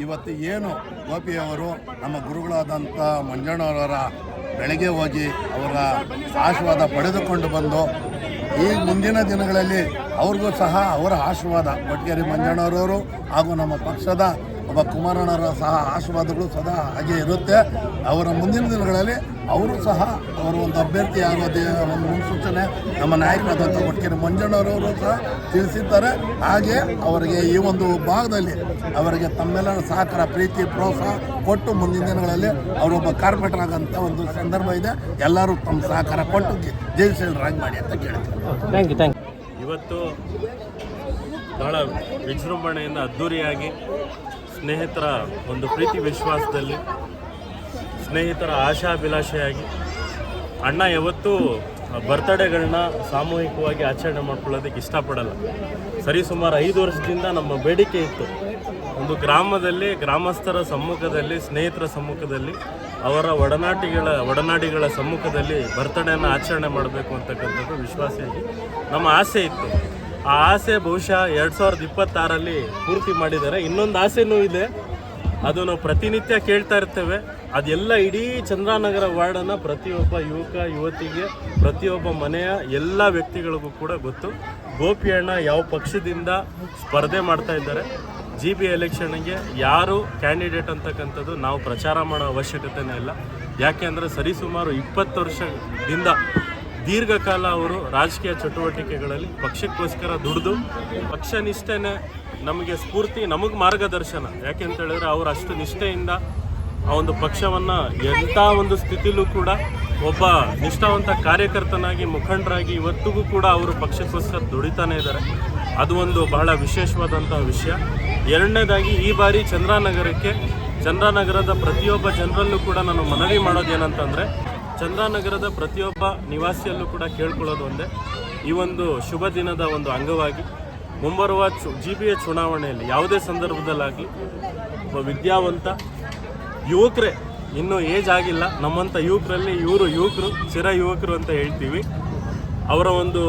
ಇವತ್ತು ಏನು ಗೋಪಿಯವರು ನಮ್ಮ ಗುರುಗಳಾದಂಥ ಮಂಜಣ್ಣವರ ಬೆಳಗ್ಗೆ ಹೋಗಿ ಅವರ ಆಶೀರ್ವಾದ ಪಡೆದುಕೊಂಡು ಬಂದು ಈ ಮುಂದಿನ ದಿನಗಳಲ್ಲಿ ಅವ್ರಿಗೂ ಸಹ ಅವರ ಆಶೀರ್ವಾದ ಕೊಟ್ಗೇರಿ ಮಂಜಣ್ಣವರವರು ಹಾಗೂ ನಮ್ಮ ಪಕ್ಷದ ಒಬ್ಬ ಕುಮಾರಣ್ಣವರ ಸಹ ಆಶೀರ್ವಾದಗಳು ಸದಾ ಹಾಗೆ ಇರುತ್ತೆ. ಅವರ ಮುಂದಿನ ದಿನಗಳಲ್ಲಿ ಅವರು ಸಹ ಅವರ ಒಂದು ಅಭ್ಯರ್ಥಿ ಆಗೋದೇ ಒಂದು ಮುನ್ಸೂಚನೆ ನಮ್ಮ ನಾಯಕರಾದಂಥ ಕೊಟ್ಗೇರಿ ಮಂಜಣ್ಣವರವರು ಸಹ ತಿಳಿಸಿದ್ದಾರೆ. ಹಾಗೆ ಅವರಿಗೆ ಈ ಒಂದು ಭಾಗದಲ್ಲಿ ಅವರಿಗೆ ತಮ್ಮೆಲ್ಲರ ಸಹಕಾರ ಪ್ರೀತಿ ಪ್ರೋತ್ಸಾಹ ಕೊಟ್ಟು ಮುಂದಿನ ದಿನಗಳಲ್ಲಿ ಅವರೊಬ್ಬ ಕಾರ್ಪೊರೇಟರ್ ಆಗೋಂಥ ಒಂದು ಸಂದರ್ಭ ಇದೆ. ಎಲ್ಲರೂ ತಮ್ಮ ಸಹಕಾರ ಕೊಟ್ಟು ಜಯಶೀಲರಾಗಿ ಮಾಡಿ ಅಂತ ಕೇಳ್ತೀನಿ. ಇವತ್ತು ಬಹಳ ವಿಜೃಂಭಣೆಯಿಂದ ಅದ್ಧೂರಿಯಾಗಿ ಸ್ನೇಹಿತರ ಒಂದು ಪ್ರೀತಿ ವಿಶ್ವಾಸದಲ್ಲಿ ಸ್ನೇಹಿತರ ಆಶಾಭಿಲಾಷೆಯಾಗಿ ಅಣ್ಣ ಯಾವತ್ತೂ ಬರ್ತ್ಡೇಗಳನ್ನ ಸಾಮೂಹಿಕವಾಗಿ ಆಚರಣೆ ಮಾಡ್ಕೊಳ್ಳೋದಕ್ಕೆ ಇಷ್ಟಪಡಲ್ಲ. ಸರಿಸುಮಾರು 5 ವರ್ಷದಿಂದ ನಮ್ಮ ಬೇಡಿಕೆ ಇತ್ತು, ಒಂದು ಗ್ರಾಮದಲ್ಲಿ ಗ್ರಾಮಸ್ಥರ ಸಮ್ಮುಖದಲ್ಲಿ ಸ್ನೇಹಿತರ ಸಮ್ಮುಖದಲ್ಲಿ ಅವರ ಒಡನಾಡಿಗಳ ಸಮ್ಮುಖದಲ್ಲಿ ಬರ್ತ್ಡೇನ ಆಚರಣೆ ಮಾಡಬೇಕು ಅಂತಕ್ಕಂಥದ್ದು ವಿಶ್ವಾಸಿಯಾಗಿ ನಮ್ಮ ಆಸೆ ಇತ್ತು. ಆ ಆಸೆ ಬಹುಶಃ 2026ರಲ್ಲಿ ಪೂರ್ತಿ ಮಾಡಿದ್ದಾರೆ. ಇನ್ನೊಂದು ಆಸೆನೂ ಇದೆ, ಅದು ನಾವು ಪ್ರತಿನಿತ್ಯ ಕೇಳ್ತಾ ಇರ್ತೇವೆ. ಅದೆಲ್ಲ ಇಡೀ ಚಂದ್ರಾನಗರ ವಾರ್ಡನ್ನು ಪ್ರತಿಯೊಬ್ಬ ಯುವಕ ಯುವತಿಗೆ ಪ್ರತಿಯೊಬ್ಬ ಮನೆಯ ಎಲ್ಲ ವ್ಯಕ್ತಿಗಳಿಗೂ ಕೂಡ ಗೊತ್ತು. ಗೋಪಿಯಣ್ಣ ಯಾವ ಪಕ್ಷದಿಂದ ಸ್ಪರ್ಧೆ ಮಾಡ್ತಾ ಇದ್ದಾರೆ, GB ಎಲೆಕ್ಷನ್ಗೆ ಯಾರು ಕ್ಯಾಂಡಿಡೇಟ್ ಅಂತಕ್ಕಂಥದ್ದು ನಾವು ಪ್ರಚಾರ ಮಾಡೋ ಅವಶ್ಯಕತೆನೇ ಇಲ್ಲ. ಯಾಕೆ ಅಂದರೆ ಸರಿಸುಮಾರು 20 ವರ್ಷದಿಂದ ದೀರ್ಘಕಾಲ ಅವರು ರಾಜಕೀಯ ಚಟುವಟಿಕೆಗಳಲ್ಲಿ ಪಕ್ಷಕ್ಕೋಸ್ಕರ ದುಡಿದು ಪಕ್ಷ ನಿಷ್ಠೆನೇ ನಮಗೆ ಸ್ಫೂರ್ತಿ, ನಮಗೆ ಮಾರ್ಗದರ್ಶನ. ಯಾಕೆ ಅಂತ ಹೇಳಿದ್ರೆ ಅವರು ಅಷ್ಟು ನಿಷ್ಠೆಯಿಂದ ಆ ಒಂದು ಪಕ್ಷವನ್ನು ಎಂಥ ಒಂದು ಸ್ಥಿತಿಲೂ ಕೂಡ ಒಬ್ಬ ನಿಷ್ಠಾವಂತ ಕಾರ್ಯಕರ್ತನಾಗಿ ಮುಖಂಡರಾಗಿ ಇವತ್ತಿಗೂ ಕೂಡ ಅವರು ಪಕ್ಷಕ್ಕೋಸ್ಕರ ದುಡಿತಾನೇ ಇದ್ದಾರೆ. ಅದು ಒಂದು ಬಹಳ ವಿಶೇಷವಾದಂಥ ವಿಷಯ. ಎರಡನೇದಾಗಿ ಈ ಬಾರಿ ಚಂದ್ರಾನಗರದ ಪ್ರತಿಯೊಬ್ಬ ಜನರಲ್ಲೂ ಕೂಡ ನಾನು ಮನವಿ ಮಾಡೋದೇನಂತಂದರೆ, ಚಂದ್ರಾನಗರದ ಪ್ರತಿಯೊಬ್ಬ ನಿವಾಸಿಯಲ್ಲೂ ಕೂಡ ಕೇಳ್ಕೊಳ್ಳೋದು ಒಂದೇ, ಈ ಒಂದು ಶುಭ ದಿನದ ಒಂದು ಅಂಗವಾಗಿ ಮುಂಬರುವ GBA ಚುನಾವಣೆಯಲ್ಲಿ ಯಾವುದೇ ಸಂದರ್ಭದಲ್ಲಾಗಲಿ ಒಬ್ಬ ವಿದ್ಯಾವಂತ ಯುವಕರೇ, ಇನ್ನೂ ಏಜ್ ಆಗಿಲ್ಲ ನಮ್ಮಂಥ ಯುವಕರಲ್ಲಿ ಇವರು ಯುವಕರು, ಚಿರ ಯುವಕರು ಅಂತ ಹೇಳ್ತೀವಿ. ಅವರ ಒಂದು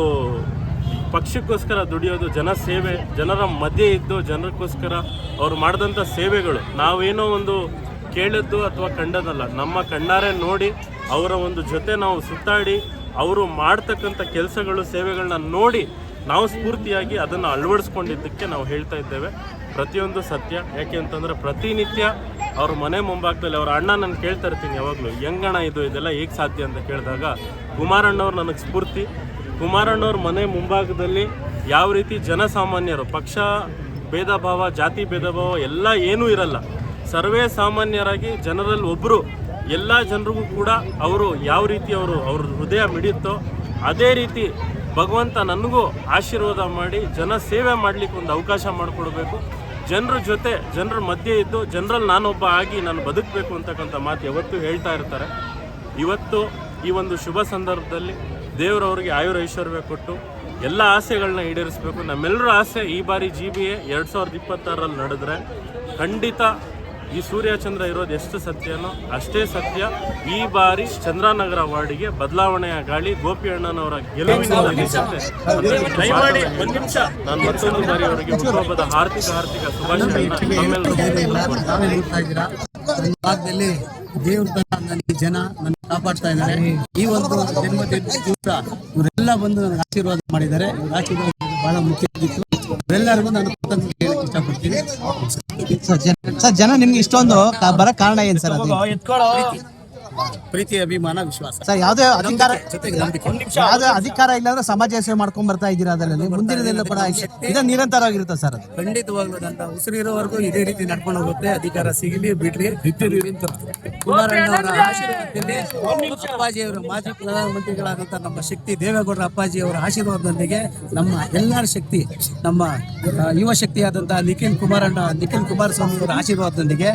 ಪಕ್ಷಕ್ಕೋಸ್ಕರ ದುಡಿಯೋದು, ಜನಸೇವೆ, ಜನರ ಮಧ್ಯೆ ಇದ್ದು ಜನಕ್ಕೋಸ್ಕರ ಅವರು ಮಾಡಿದಂಥ ಸೇವೆಗಳು ನಾವೇನೋ ಒಂದು ಕೇಳಿದ್ದು ಅಥವಾ ಕಂಡದಲ್ಲ, ನಮ್ಮ ಕಣ್ಣಾರೆ ನೋಡಿ ಅವರ ಒಂದು ಜೊತೆ ನಾವು ಸುತ್ತಾಡಿ ಅವರು ಮಾಡ್ತಕ್ಕಂಥ ಕೆಲಸಗಳು ಸೇವೆಗಳನ್ನ ನೋಡಿ ನಾವು ಸ್ಫೂರ್ತಿಯಾಗಿ ಅದನ್ನು ಅಳವಡಿಸ್ಕೊಂಡಿದ್ದಕ್ಕೆ ನಾವು ಹೇಳ್ತಾ ಇದ್ದೇವೆ. ಪ್ರತಿಯೊಂದು ಸತ್ಯ. ಯಾಕೆ ಅಂತಂದರೆ ಪ್ರತಿನಿತ್ಯ ಅವ್ರ ಮನೆ ಮುಂಭಾಗದಲ್ಲಿ ಅವರ ಅಣ್ಣ ನಾನು ಕೇಳ್ತಾ ಇರ್ತೀನಿ ಯಾವಾಗಲೂ, ಹೆಂಗಣ್ಣ ಇದೆಲ್ಲ ಹೇಗೆ ಸಾಧ್ಯ ಅಂತ ಕೇಳಿದಾಗ ಕುಮಾರಣ್ಣವ್ರು ನನಗೆ ಸ್ಫೂರ್ತಿ. ಕುಮಾರಣ್ಣವ್ರ ಮನೆ ಮುಂಭಾಗದಲ್ಲಿ ಯಾವ ರೀತಿ ಜನಸಾಮಾನ್ಯರು, ಪಕ್ಷ ಭೇದ ಭಾವ, ಜಾತಿ ಭೇದ ಭಾವ ಎಲ್ಲ ಏನೂ ಇರಲ್ಲ, ಸರ್ವೇ ಸಾಮಾನ್ಯರಾಗಿ ಜನರಲ್ಲಿ ಒಬ್ಬರು, ಎಲ್ಲ ಜನರಿಗೂ ಕೂಡ ಅವರು ಯಾವ ರೀತಿ ಅವ್ರ ಹೃದಯ ಮಿಡಿಯುತ್ತೋ ಅದೇ ರೀತಿ ಭಗವಂತ ನನಗೂ ಆಶೀರ್ವಾದ ಮಾಡಿ ಜನ ಸೇವೆ ಮಾಡಲಿಕ್ಕೆ ಒಂದು ಅವಕಾಶ ಮಾಡಿಕೊಡ್ಬೇಕು. ಜನರ ಜೊತೆ, ಜನರ ಮಧ್ಯೆ ಇದ್ದು ಜನರಲ್ಲಿ ನಾನೊಬ್ಬ ಆಗಿ ನಾನು ಬದುಕಬೇಕು ಅಂತಕ್ಕಂಥ ಮಾತು ಯಾವತ್ತೂ ಹೇಳ್ತಾ ಇರ್ತಾರೆ. ಇವತ್ತು ಈ ಒಂದು ಶುಭ ಸಂದರ್ಭದಲ್ಲಿ ದೇವರವ್ರಿಗೆ ಆಯುರ ಐಶ್ವರ್ಯ ಕೊಟ್ಟು ಎಲ್ಲ ಆಸೆಗಳನ್ನ ಈಡೇರಿಸಬೇಕು. ನಮ್ಮೆಲ್ಲರ ಆಸೆ ಈ ಬಾರಿ GBA 2026ರಲ್ಲಿ ನಡೆದ್ರೆ ಖಂಡಿತ ಈ ಸೂರ್ಯಚಂದ್ರ ಇರೋದು ಎಷ್ಟು ಸತ್ಯನೋ ಅಷ್ಟೇ ಸತ್ಯ. ಈ ಬಾರಿ ಚಂದ್ರಾನಗರ ವಾರ್ಡಿಗೆ ಬದಲಾವಣೆಯ ಗಾಳಿ, ಗೋಪಿಯಣ್ಣನವರ ಗೆಲುವಿನ ದಯಮಾಡಿ ಒಂದು ನಿಮಿಷ ನಾನು ಮತ್ತೊಂದು ಬಾರಿ ಅವರಿಗೆ ಹುಟ್ಟುಹಬ್ಬದ ಹಾರ್ದಿಕ ಭಾಗದಲ್ಲಿ ದೇವ್ರ ನನಗೆ ಜನ ನನ್ನ ಕಾಪಾಡ್ತಾ ಇದ್ದಾರೆ. ಈ ಒಂದು ಜನ್ಮದಿನ ದಿವಸ ಇವರೆಲ್ಲ ಬಂದು ನನಗೆ ಆಶೀರ್ವಾದ ಮಾಡಿದ್ದಾರೆ. ಆಶೀರ್ವಾದ ಬಹಳ ಮುಖ್ಯ ಆಗಿತ್ತು. ಎಲ್ಲರಿಗೂ ನಾನು ಹೇಳಕ್ ಇಷ್ಟಪಡ್ತೀನಿ. ಸರ್, ಜನ ನಿಮ್ಗೆ ಇಷ್ಟೊಂದು ಬರಕ್ ಕಾರಣ ಏನ್ ಸರ್? ಪ್ರೀತಿ, ಅಭಿಮಾನ, ವಿಶ್ವಾಸ. ಸರ್, ಯಾವುದೇ ಅಧಿಕಾರ ಇಲ್ಲಾಂದ್ರೆ ಸಮಾಜ ಸೇವೆ ಮಾಡ್ಕೊಂಡ್ ಬರ್ತಾ ಇದ್ದೀರಾ. ಅದರಲ್ಲಿ ಮುಂದಿನದೆಲ್ಲ ಕೂಡ ಇದು ನಿರಂತರವಾಗಿರುತ್ತೆ ಸರ್. ಖಂಡಿತವಾಗ್ಲೂ ನನ್ನ ಉಸಿರಿರೋವರೆಗೂ ಇದೇ ರೀತಿ ನಡ್ಕೊಂಡು ಹೋಗುತ್ತೆ. ಅಧಿಕಾರ ಸಿಗಲಿ ಬಿಡ್ಲಿ, ಕುಮಾರಣ್ಣವರ ಆಶೀರ್ವಾದದಲ್ಲಿ ಅಪ್ಪಾಜಿಯವರ ಮಾಜಿ ಪ್ರಧಾನಮಂತ್ರಿಗಳಾದಂಥ ನಮ್ಮ ಶಕ್ತಿ ದೇವೇಗೌಡರ ಅಪ್ಪಾಜಿಯವರ ಆಶೀರ್ವಾದದೊಂದಿಗೆ ನಮ್ಮ ಎಲ್ಲರ ಶಕ್ತಿ, ನಮ್ಮ ಯುವ ಶಕ್ತಿಯಾದಂಥ ನಿಖಿಲ್ ಕುಮಾರಸ್ವಾಮಿ ಅವರ ಆಶೀರ್ವಾದದೊಂದಿಗೆ,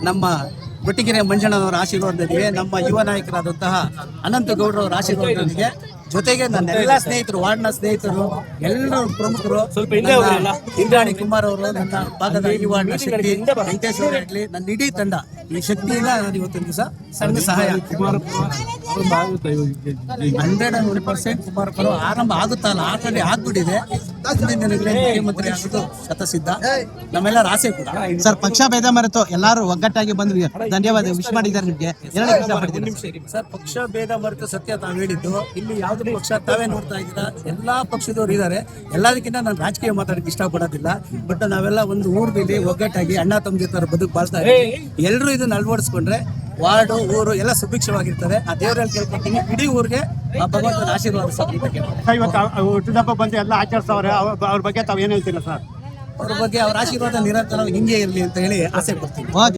ನಮ್ಮ ಕೊಟ್ಟಿಗೆರೆ ಮಂಜಣ್ಣನವರ ಆಶೀರ್ವಾದದೊಂದಿಗೆ, ನಮ್ಮ ಯುವ ನಾಯಕರಾದಂತಹ ಅನಂತಗೌಡರವರ ಆಶೀರ್ವಾದದೊಂದಿಗೆ, ಜೊತೆಗೆ ನನ್ನ ಎಲ್ಲ ಸ್ನೇಹಿತರು, ವಾರ್ಡ್ನ ಸ್ನೇಹಿತರು, ಎಲ್ಲರೂ ಪ್ರಮುಖರು, ಇಂದ್ರಾಣಿ ಕುಮಾರ್ ಅವರು, ನನ್ನ ಭಾಗದ ಈ ವಾರ್ಡ್ನ ಶಕ್ತಿ, ವೆಂಕಟೇಶ್ ಅವರು ಇರಲಿ, ನನ್ನ ಇಡೀ ತಂಡ, ಈ ಶಕ್ತಿಯಿಂದ ನಾನು ಇವತ್ತಿನ ದಿವಸ ಸಣ್ಣ ಸಹಾಯ 101% ಕುಮಾರಪ್ಪರು ಆರಂಭ ಆಗುತ್ತಲ್ಲ, ಆಲ್ರೆಡಿ ಆಗ್ಬಿಟ್ಟಿದೆ. ಮುಂದಿನ ದಿನಗಳಲ್ಲಿ ಮುಖ್ಯಮಂತ್ರಿ ಆಗೋದು ಶತಸಿದ್ಧ, ನಮ್ಮೆಲ್ಲರ ಆಸೆ ಕೂಡ. ಸರ್, ಪಕ್ಷ ಭೇದ ಮರೆತು ಎಲ್ಲಾರು ಒಗ್ಗಟ್ಟಾಗಿ ಬಂದು ಧನ್ಯವಾದ ವಿಶ್ ಮಾಡಿದ್ದಾರೆ ನಿಮ್ಗೆ. ಹೇಳಕ್ಕೆ ಇಷ್ಟಪಡ್ತೀನಿ ಸರ್, ಪಕ್ಷ ಭೇದ ಮರೆತು ಸತ್ಯ ತಾವು ಹೇಳಿದ್ದು. ಇಲ್ಲಿ ಯಾವುದೇ ಪಕ್ಷ ತಾವೇ ನೋಡ್ತಾ ಇದ್ದೀರಾ, ಎಲ್ಲಾ ಪಕ್ಷದವ್ರು ಇದ್ದಾರೆ. ಎಲ್ಲದಕ್ಕಿಂತ ನಾನು ರಾಜಕೀಯ ಮಾತಾಡಕ್ಕೆ ಇಷ್ಟಪಡೋದಿಲ್ಲ. ಬಟ್ ನಾವೆಲ್ಲ ಒಂದು ಊರಲ್ಲಿ ಒಗ್ಗಟ್ಟಾಗಿ ಅಣ್ಣ ತಮ್ಮದಿ ತರ ಬದುಕು ಬಾಳ್ತಾ ಇದ್ದೀವಿ. ಎಲ್ಲರೂ ಇದನ್ನ ಅಳವಡಿಸ್ಕೊಂಡ್ರೆ ವಾರ್ಡು ಊರು ಎಲ್ಲ ಸುಭಿಕ್ಷವಾಗಿರ್ತದೆ. ಆ ದೇವರಲ್ಲಿ ಕೇಳ್ಕೊತೀನಿ, ಇಡೀ ಊರಿಗೆ ಆ ಭಗವಂತನ ಆಶೀರ್ವಾದ ಸರ್. ಇವತ್ತು ಹುಟ್ಟಿದಬ್ಬ ಬಂದು ಎಲ್ಲ ಆಚರಿಸ್ತವ್ರೆ, ಅವ್ರ ಬಗ್ಗೆ ತಾವು ಏನ್ ಹೇಳ್ತೀರಾ ಸರ್? ಅವ್ರ ಬಗ್ಗೆ ಅವ್ರ ಆಶೀರ್ವಾದ ನಿರಂತರ ಹಿಂಗೆ ಇರಲಿ ಅಂತ ಹೇಳಿ ಆಸೆ ಪಡ್ತೀನಿ. ಓಕೆ.